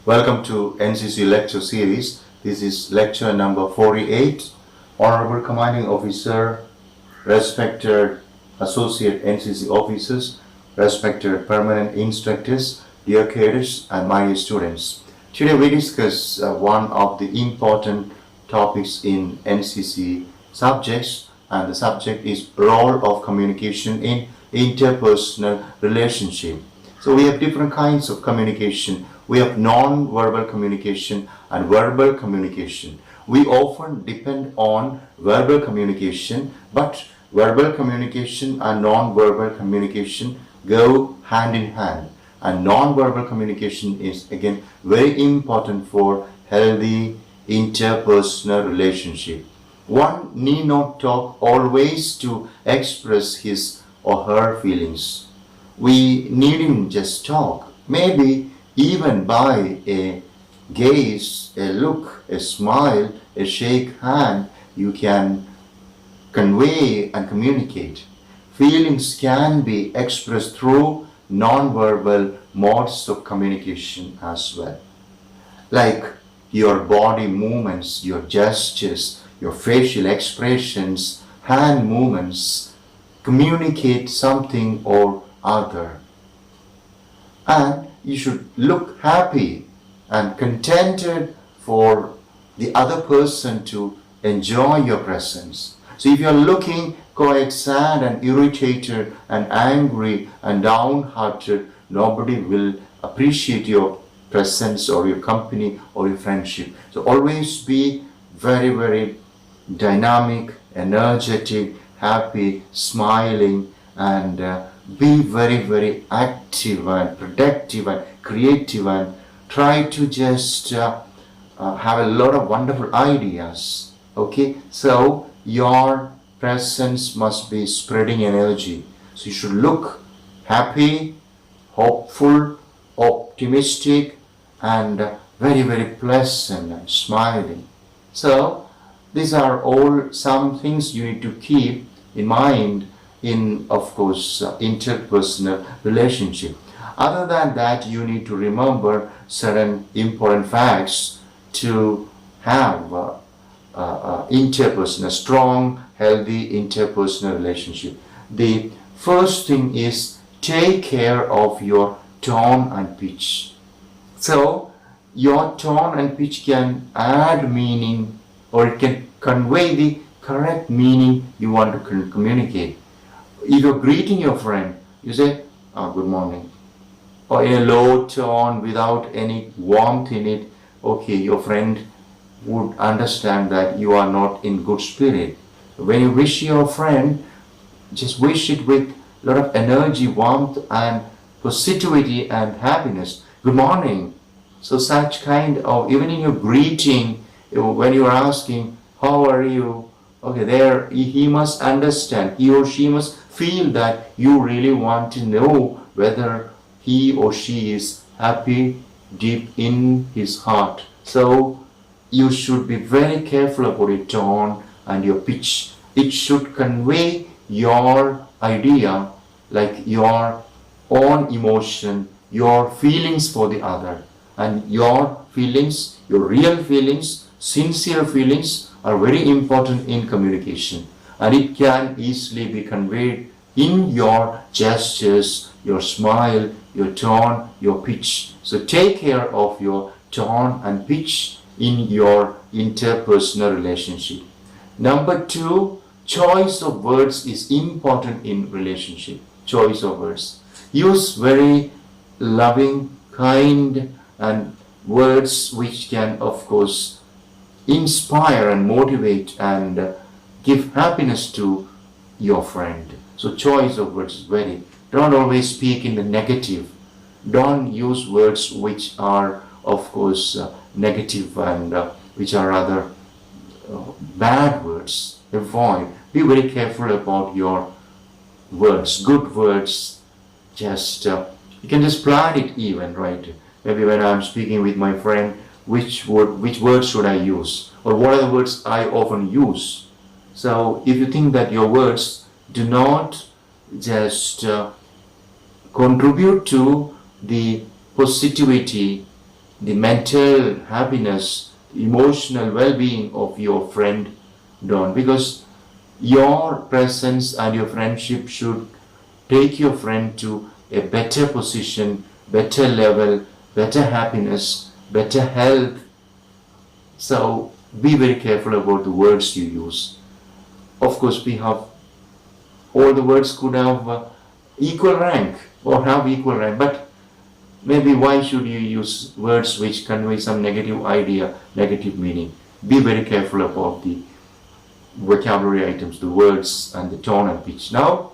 Welcome to NCC lecture series. This is lecture number 48. Honorable Commanding Officer, respected Associate NCC officers, respected permanent instructors, dear cadets and my dear students. Today we discuss one of the important topics in NCC subjects, and the subject is role of communication in interpersonal relationship. So we have different kinds of communication. We have non-verbal communication and verbal communication. We often depend on verbal communication, but verbal communication and non-verbal communication go hand in hand. And non-verbal communication is again very important for healthy interpersonal relationship. One need not talk always to express his or her feelings. We needn't just talk. Maybe even by a gaze, a look, a smile, a shake hand, you can convey and communicate. Feelings can be expressed through non-verbal modes of communication as well. Like your body movements, your gestures, your facial expressions, hand movements communicate something or other. And you should look happy and contented for the other person to enjoy your presence. So if you're looking quite sad and irritated and angry and downhearted, nobody will appreciate your presence or your company or your friendship. So always be very, very dynamic, energetic, happy, smiling, and be very, very active and productive and creative, and try to just have a lot of wonderful ideas. Okay, so your presence must be spreading energy. So you should look happy, hopeful, optimistic, and very, very pleasant and smiling. So these are all some things you need to keep in mind in, of course, interpersonal relationship. Other than that, you need to remember certain important facts to have interpersonal, strong, healthy interpersonal relationship. The first thing is take care of your tone and pitch. So your tone and pitch can add meaning, or it can convey the correct meaning you want to communicate. If you're greeting your friend, you say, good morning, or in a low tone without any warmth in it. Okay, your friend would understand that you are not in good spirit. When you wish your friend, just wish it with a lot of energy, warmth, and positivity and happiness. Good morning. So such kind of, even in your greeting, when you are asking, how are you? Okay, there he must understand, he or she must feel that you really want to know whether he or she is happy deep in his heart. So you should be very careful about your tone and your pitch. It should convey your idea, like your own emotion, your feelings for the other. And your feelings, your real feelings, sincere feelings are very important in communication. And it can easily be conveyed in your gestures, your smile, your tone, your pitch. So take care of your tone and pitch in your interpersonal relationship. Number two, choice of words is important in relationship. Choice of words. Use very loving, kind, and words which can, of course, inspire and motivate and give happiness to your friend. So choice of words is very. Don't always speak in the negative. Don't use words which are, of course, negative and which are rather bad words. Avoid. Be very careful about your words. Good words. Just you can just plan it even, right? Maybe when I'm speaking with my friend, which words should I use, or what are the words I often use. So if you think that your words do not just contribute to the positivity, the mental happiness, emotional well-being of your friend down, because your presence and your friendship should take your friend to a better position, better level, better happiness, better health. So be very careful about the words you use. Of course, we have all the words could have equal rank or have equal rank, but maybe why should you use words which convey some negative idea, negative meaning? Be very careful about the vocabulary items, the words and the tone and pitch. Now,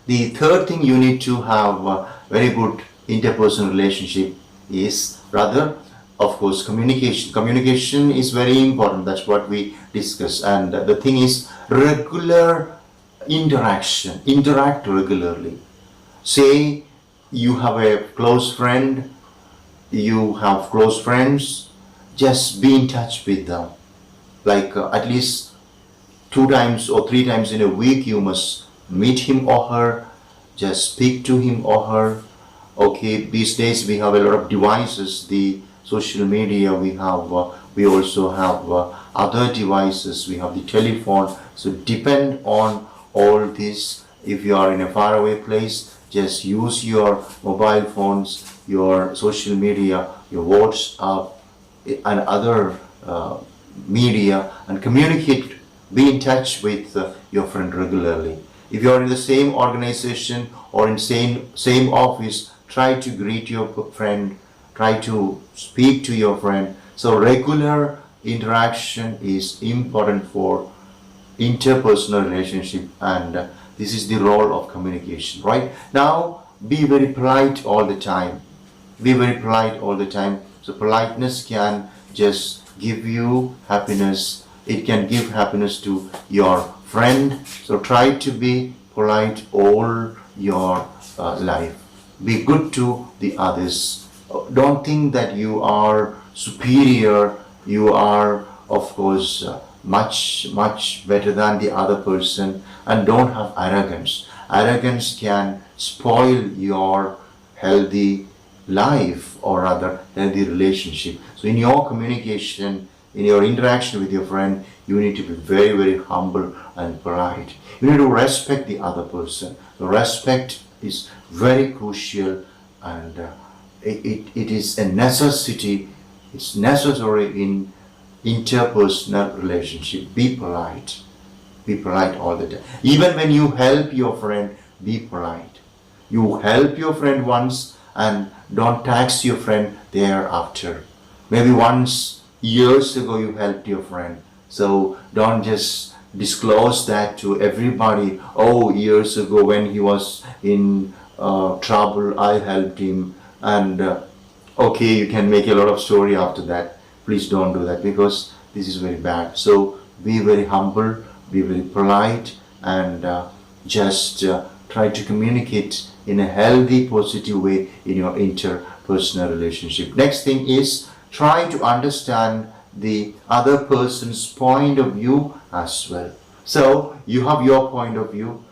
the third thing you need to have a very good interpersonal relationship is rather, of course, communication. Communication is very important. That's what we discuss. And the thing is regular interaction. Interact regularly. Say you have a close friend, you have close friends, just be in touch with them. Like at least 2 times or 3 times in a week you must meet him or her, just speak to him or her. Okay, these days we have a lot of devices, the social media, we also have other devices, we have the telephone. So depend on all this. If you are in a faraway place, just use your mobile phones, your social media, your WhatsApp and other media, and communicate, be in touch with your friend regularly. If you are in the same organization or in same office, try to greet your friend, try to speak to your friend. So regular interaction is important for interpersonal relationship, and this is the role of communication. Right now, be very polite all the time. Be very polite all the time. So politeness can just give you happiness. It can give happiness to your friend. So try to be polite all your life. Be good to the others. Don't think that you are superior. You are, of course, much better than the other person, and don't have arrogance. Arrogance can spoil your healthy life, or rather healthy relationship. So in your communication, in your interaction with your friend, you need to be very humble and polite. You need to respect the other person. The respect is very crucial, and it is a necessity. It's necessary in interpersonal relationship. Be polite. Be polite all the time. Even when you help your friend, be polite. You help your friend once and don't tax your friend thereafter. Maybe once years ago you helped your friend. So don't just disclose that to everybody. Oh, years ago when he was in trouble, I helped him. And okay, you can make a lot of story after that. Please don't do that, because this is very bad. So be very humble, be very polite, and just try to communicate in a healthy, positive way in your interpersonal relationship. Next thing is try to understand the other person's point of view as well. So you have your point of view,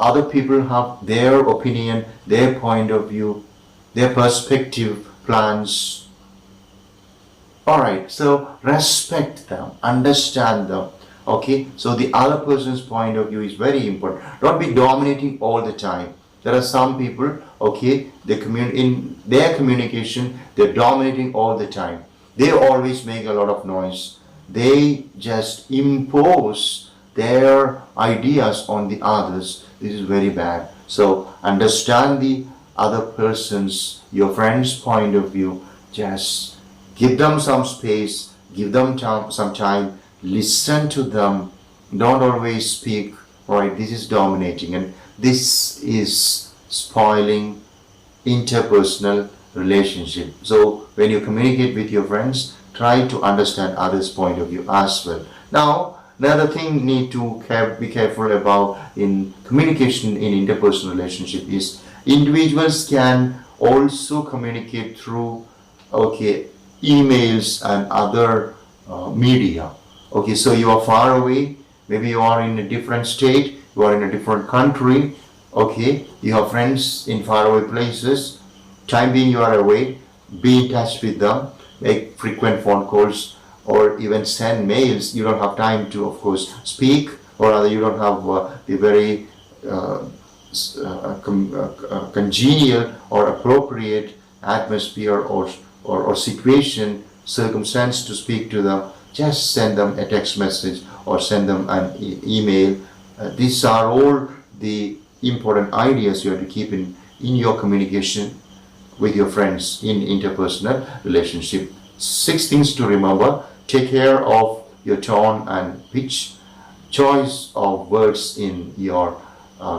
other people have their opinion, their point of view, their perspective, plans. Alright, so respect them, understand them. Okay, so the other person's point of view is very important. Don't be dominating all the time. There are some people, okay, in their communication, they're dominating all the time. They always make a lot of noise. They just impose their ideas on the others. This is very bad. So understand the other person's, your friend's point of view. Just give them some space, give them some time, listen to them. Don't always speak, right? This is dominating, and this is spoiling interpersonal relationship. So when you communicate with your friends, try to understand others' point of view as well. Now, another thing you need to be careful about in communication in interpersonal relationship is individuals can also communicate through, okay, emails and other media. Okay, so you are far away, maybe you are in a different state, you are in a different country, okay, you have friends in faraway places, time being you are away, be in touch with them, make frequent phone calls, or even send mails. You don't have time to, of course, speak, or rather you don't have the very congenial or appropriate atmosphere or situation, circumstance to speak to them. Just send them a text message or send them an email. These are all the important ideas you have to keep in your communication with your friends in interpersonal relationship. 6 things to remember: take care of your tone and pitch, choice of words in your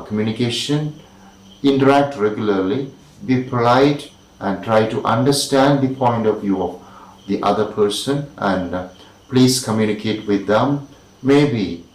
communication, interact regularly, be polite, and try to understand the point of view of the other person, and please communicate with them, maybe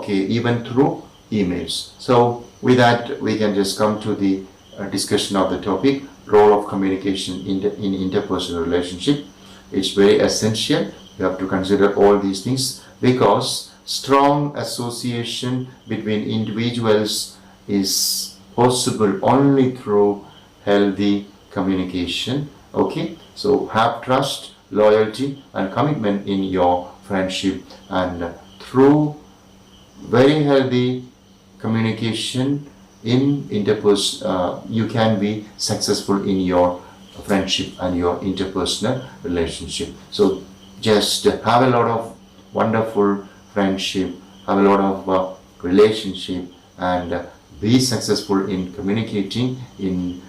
even through emails. So with that, we can just come to the discussion of the topic, role of communication in interpersonal relationship. It's very essential. You have to consider all these things, because strong association between individuals is possible only through healthy communication. So have trust, loyalty, and commitment in your friendship, and through very healthy communication in you can be successful in your friendship and your interpersonal relationship. So just have a lot of wonderful friendship, have a lot of relationship, and be successful in communicating in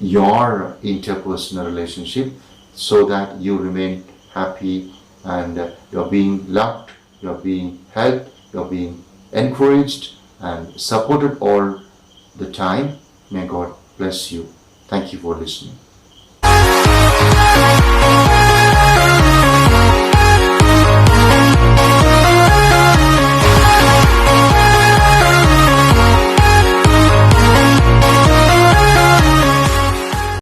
your interpersonal relationship, so that you remain happy and you're being loved, you're being helped, you're being encouraged and supported all the time. May God bless you. Thank you for listening.